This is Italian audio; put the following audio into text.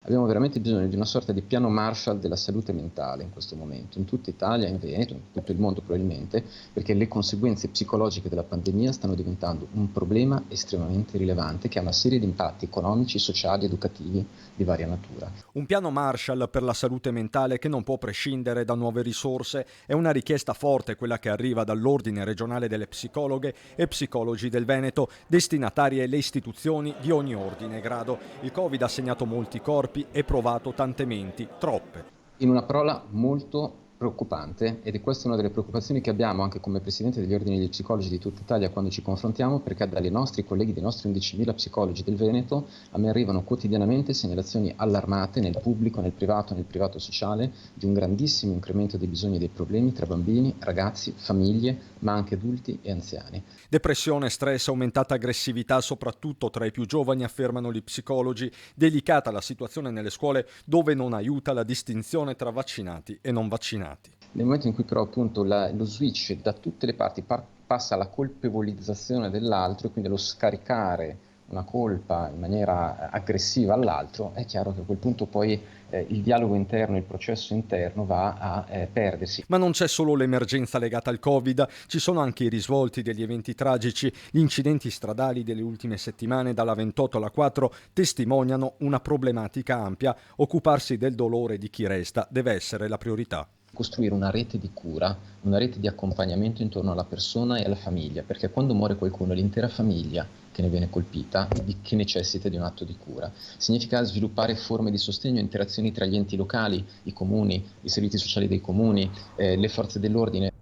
Abbiamo veramente bisogno di una sorta di piano Marshall della salute mentale in questo momento, in tutta Italia, in Veneto, in tutto il mondo probabilmente, perché le conseguenze psicologiche della pandemia stanno diventando un problema estremamente rilevante che ha una serie di impatti economici, sociali, educativi di varia natura. Un piano Marshall per la salute mentale che non può prescindere da nuove risorse è una richiesta forte quella che arriva dall'Ordine regionale delle psicologhe e psicologi del Veneto, destinatarie le istituzioni di ogni ordine e grado. Il Covid ha segnato molti corpi e provato tante menti, troppe. In una parola molto preoccupante, ed è questa una delle preoccupazioni che abbiamo anche come Presidente degli Ordini degli Psicologi di tutta Italia quando ci confrontiamo, perché dai nostri colleghi, dei nostri 11.000 psicologi del Veneto, a me arrivano quotidianamente segnalazioni allarmate nel pubblico, nel privato sociale, di un grandissimo incremento dei bisogni e dei problemi tra bambini, ragazzi, famiglie, ma anche adulti e anziani. Depressione, stress, aumentata aggressività, soprattutto tra i più giovani, affermano gli psicologi. Delicata la situazione nelle scuole dove non aiuta la distinzione tra vaccinati e non vaccinati. Nel momento in cui però appunto lo switch da tutte le parti passa alla colpevolizzazione dell'altro, quindi allo scaricare una colpa in maniera aggressiva all'altro, è chiaro che a quel punto poi il dialogo interno, il processo interno va a perdersi. Ma non c'è solo l'emergenza legata al Covid, ci sono anche i risvolti degli eventi tragici. Gli incidenti stradali delle ultime settimane, dalla 28 alla 4, testimoniano una problematica ampia. Occuparsi del dolore di chi resta deve essere la priorità. Costruire una rete di cura, una rete di accompagnamento intorno alla persona e alla famiglia, perché quando muore qualcuno è l'intera famiglia che ne viene colpita, che necessita di un atto di cura. Significa sviluppare forme di sostegno e interazioni tra gli enti locali, i comuni, i servizi sociali dei comuni, le forze dell'ordine.